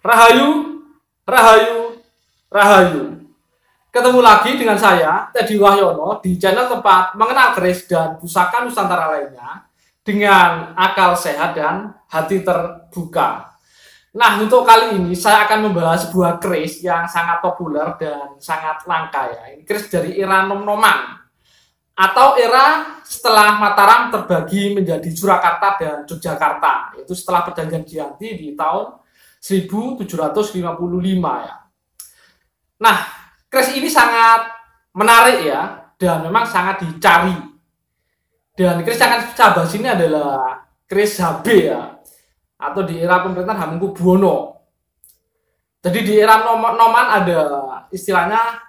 Rahayu, Rahayu, Rahayu. Ketemu lagi dengan saya, Teddy Wahyono, di channel tempat mengenal keris dan pusaka Nusantara lainnya dengan akal sehat dan hati terbuka. Nah, untuk kali ini saya akan membahas sebuah keris yang sangat populer dan sangat langka ya. Ini keris dari era Nom-Noman atau era setelah Mataram terbagi menjadi Surakarta dan Yogyakarta. Itu setelah perjanjian Giyanti di tahun 1755 ya. Nah, keris ini sangat menarik ya, dan memang sangat dicari. Dan keris yang akan saya bahas ini adalah keris HB ya, atau di era pemerintahan Hamengkubuwono. Jadi di era Noman ada istilahnya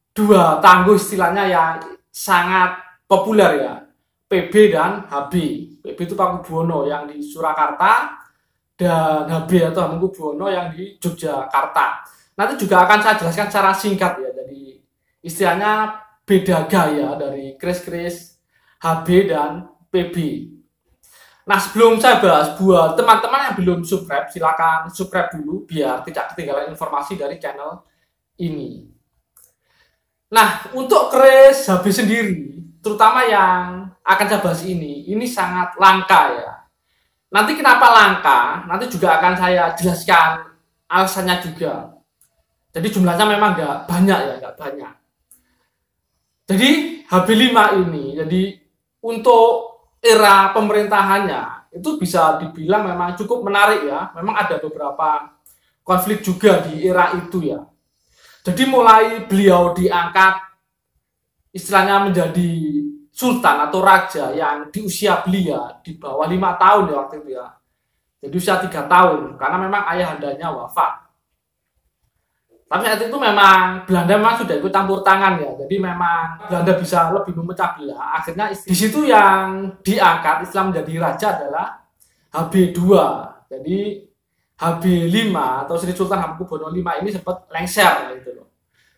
dua tangguh istilahnya yang sangat populer ya, PB dan HB. PB itu Pakubuwono yang di Surakarta, dan HB atau Hamengkubuwono yang di Yogyakarta. Nanti juga akan saya jelaskan secara singkat ya. Jadi istilahnya beda gaya dari keris-keris HB dan PB. Nah, sebelum saya bahas, buat teman-teman yang belum subscribe, silakan subscribe dulu biar tidak ketinggalan informasi dari channel ini. Nah, untuk keris HB sendiri, terutama yang akan saya bahas ini sangat langka ya. Nanti kenapa langka, nanti juga akan saya jelaskan alasannya juga. Jadi jumlahnya memang nggak banyak ya, nggak banyak. Jadi HB5 ini, jadi untuk era pemerintahannya itu bisa dibilang memang cukup menarik ya. Memang ada beberapa konflik juga di era itu ya. Jadi mulai beliau diangkat istilahnya menjadi sultan atau raja yang di usia belia di bawah 5 tahun ya waktu itu ya. Jadi usia 3 tahun karena memang ayahandanya wafat. Tapi saat itu memang Belanda memang sudah ikut campur tangan ya. Jadi memang Belanda bisa lebih memecah belah. Akhirnya di situ yang diangkat Islam menjadi raja adalah HB2. Jadi HB5 atau Sri Sultan Hamengkubuwono V ini sempat lengser gitu loh.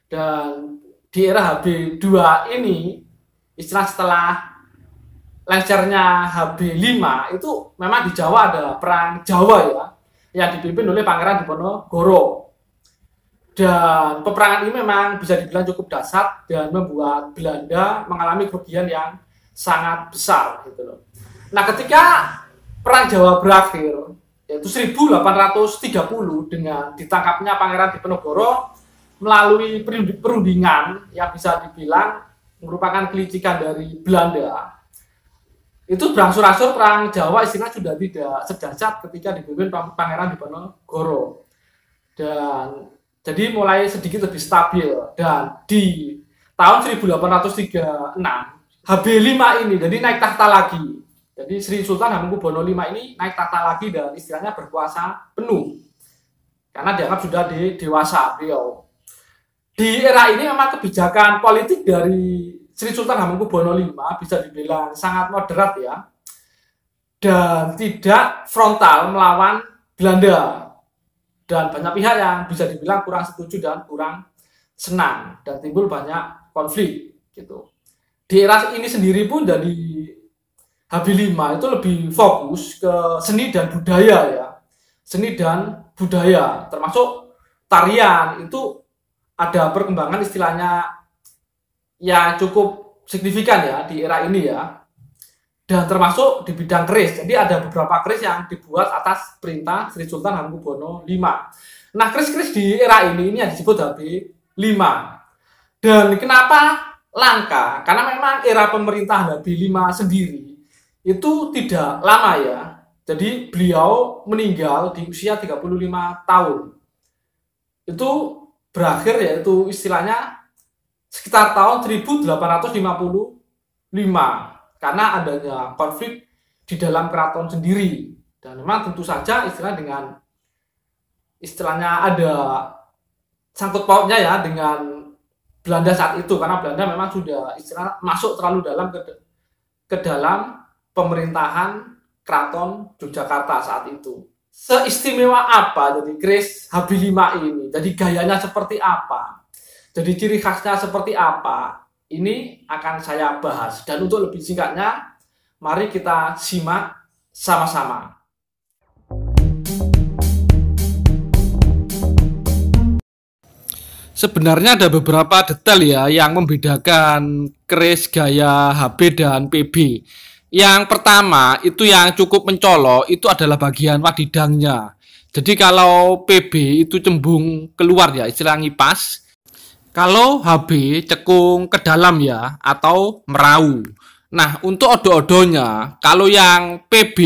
Dan di era HB2 ini istilah setelah lengsernya HB5 itu memang di Jawa ada perang Jawa ya yang dipimpin oleh Pangeran Diponegoro. Dan peperangan ini memang bisa dibilang cukup dahsyat dan membuat Belanda mengalami kerugian yang sangat besar gitu loh. Nah, ketika perang Jawa berakhir yaitu 1830 dengan ditangkapnya Pangeran Diponegoro melalui perundingan yang bisa dibilang merupakan kelicikan dari Belanda. Itu berangsur-angsur perang Jawa istilahnya sudah tidak sedahsyat ketika dipimpin Pangeran Diponegoro. Dan jadi mulai sedikit lebih stabil, dan di tahun 1836 HB5 ini jadi naik tahta lagi. Jadi Sri Sultan Hamengkubuwono V ini naik tahta lagi dan istilahnya berkuasa penuh. Karena dianggap sudah dewasa beliau. Di era ini memang kebijakan politik dari Sri Sultan Hamengkubuwono V bisa dibilang sangat moderat ya, dan tidak frontal melawan Belanda. Dan banyak pihak yang bisa dibilang kurang setuju dan kurang senang, dan timbul banyak konflik gitu. Di era ini sendiri pun dari HB5 itu lebih fokus ke seni dan budaya ya. Seni dan budaya termasuk tarian itu ada perkembangan istilahnya yang cukup signifikan ya di era ini ya. Dan termasuk di bidang keris. Jadi ada beberapa keris yang dibuat atas perintah Sri Sultan Hamengkubuwono V. Nah, keris-keris di era ini yang disebut HB5. Dan kenapa langka? Karena memang era pemerintahan HB5 sendiri itu tidak lama ya. Jadi beliau meninggal di usia 35 tahun. Itu berakhir yaitu istilahnya sekitar tahun 1855. Karena adanya konflik di dalam keraton sendiri. Dan memang tentu saja istilahnya ada sangkut pautnya ya dengan Belanda saat itu. Karena Belanda memang sudah istilah masuk terlalu dalam ke dalam pemerintahan keraton Yogyakarta saat itu. Seistimewa apa jadi keris HB5 ini? Jadi gayanya seperti apa? Jadi ciri khasnya seperti apa? Ini akan saya bahas, dan untuk lebih singkatnya mari kita simak sama-sama. Sebenarnya ada beberapa detail ya yang membedakan keris gaya HB dan PB. Yang pertama itu yang cukup mencolok itu adalah bagian wadidangnya. Jadi kalau PB itu cembung keluar ya, istilah ngipas. Kalau HB cekung ke dalam ya atau merau. Nah, untuk odo-odonya, kalau yang PB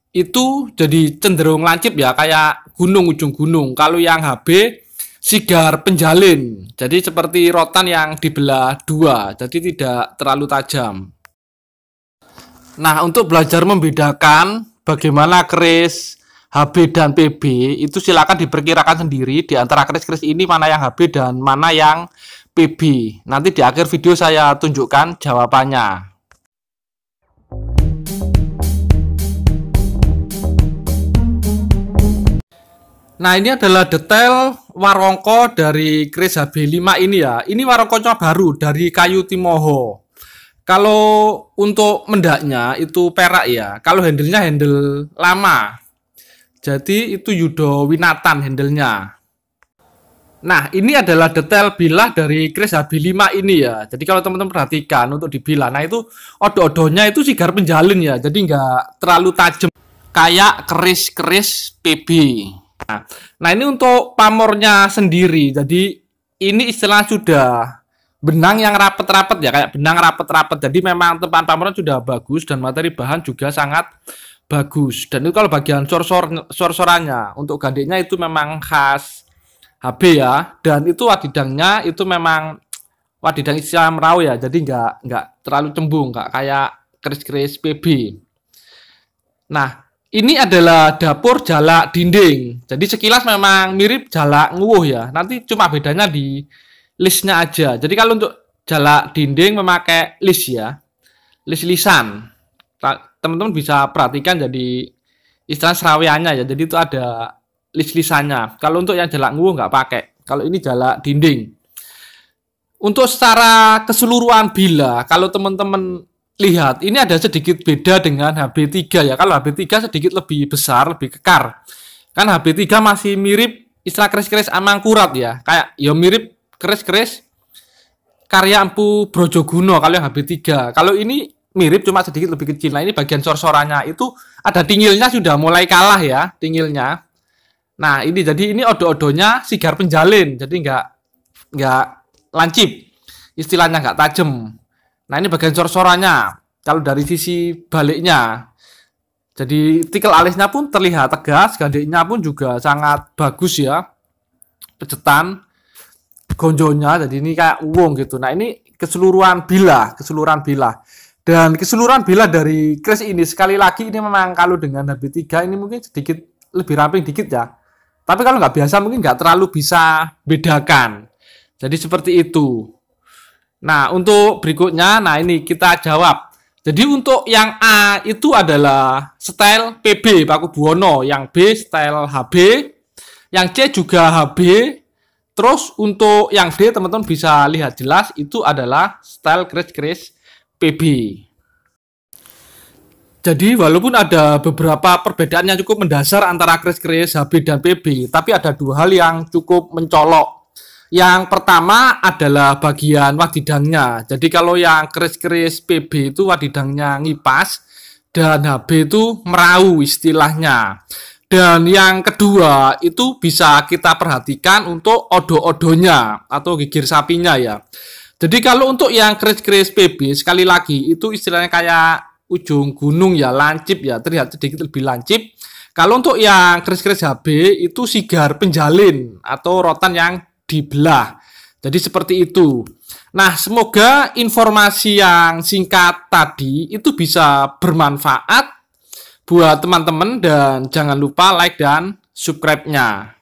itu jadi cenderung lancip ya, kayak gunung, ujung gunung. Kalau yang HB sigar penjalin, jadi seperti rotan yang dibelah dua, jadi tidak terlalu tajam. Nah, untuk belajar membedakan bagaimana keris HB dan PB itu silakan diperkirakan sendiri di antara keris-keris ini mana yang HB dan mana yang PB. Nanti di akhir video saya tunjukkan jawabannya. Nah, ini adalah detail warongko dari keris HB5 ini ya. Ini warongkonya baru dari kayu Timoho. Kalau untuk mendaknya itu perak ya. Kalau handlenya handle lama. Jadi itu Yudo Winatan handlenya. Nah, ini adalah detail bilah dari keris HB5 ini ya. Jadi kalau teman-teman perhatikan untuk dibilah, nah itu odo-odonya itu sigar penjalin ya. Jadi nggak terlalu tajam kayak keris-keris PB. Nah, ini untuk pamornya sendiri. Jadi ini istilah sudah benang yang rapet-rapet ya, kayak benang rapet-rapet. Jadi memang tempahan pamornya sudah bagus dan materi bahan juga sangat bagus. Dan itu kalau bagian sor-sorannya untuk gandengnya itu memang khas HB ya. Dan itu wadidangnya itu memang wadidang istilah merau ya. Jadi nggak terlalu cembung, nggak kayak keris-keris PB. Nah, ini adalah dapur jalak dinding. Jadi sekilas memang mirip jalak nguwuh ya. Nanti cuma bedanya di listnya aja. Jadi kalau untuk jalak dinding memakai list ya. List-lisan. Teman-teman bisa perhatikan jadi istilah seraweannya ya. Jadi itu ada list-lisannya. Kalau untuk yang jalak nguwuh nggak pakai. Kalau ini jalak dinding. Untuk secara keseluruhan bilah, kalau teman-teman lihat, ini ada sedikit beda dengan HB3 ya. Kalau HB3 sedikit lebih besar, lebih kekar. Kan HB3 masih mirip istilah keris-keris Amangkurat ya. Kayak ya mirip keris-keris karya Empu Brojoguno kalau yang HB3. Kalau ini mirip cuma sedikit lebih kecil. Nah, ini bagian sor-sorannya itu ada tingilnya sudah mulai kalah ya, tingilnya. Nah, ini jadi ini odo-odonya sigar penjalin. Jadi nggak lancip. Istilahnya nggak tajam. Nah, ini bagian sor-sorannya. Kalau dari sisi baliknya. Jadi tikel alisnya pun terlihat tegas. Gandengnya pun juga sangat bagus ya. Pejetan. Gonjonya. Jadi ini kayak uwung gitu. Nah, ini keseluruhan bilah. Dan keseluruhan bilah dari keris ini. Sekali lagi ini memang kalau dengan HB3 ini mungkin sedikit lebih ramping dikit ya. Tapi kalau nggak biasa mungkin nggak terlalu bisa bedakan. Jadi seperti itu. Nah, untuk berikutnya, nah ini kita jawab. Jadi untuk yang A itu adalah style PB Paku Buwono, yang B style HB, yang C juga HB. Terus untuk yang D teman-teman bisa lihat jelas itu adalah style keris-keris PB. Jadi walaupun ada beberapa perbedaan yang cukup mendasar antara keris-keris HB dan PB, tapi ada dua hal yang cukup mencolok. Yang pertama adalah bagian wadidangnya. Jadi kalau yang keris-keris PB itu wadidangnya ngipas dan HB itu merau istilahnya. Dan yang kedua itu bisa kita perhatikan untuk odo-odonya atau gigir sapinya ya. Jadi kalau untuk yang keris-keris PB sekali lagi itu istilahnya kayak ujung gunung ya, lancip ya, terlihat sedikit lebih lancip. Kalau untuk yang keris-keris HB itu sigar penjalin atau rotan yang dibelah. Jadi seperti itu. Nah, semoga informasi yang singkat tadi itu bisa bermanfaat buat teman-teman dan jangan lupa like dan subscribe-nya.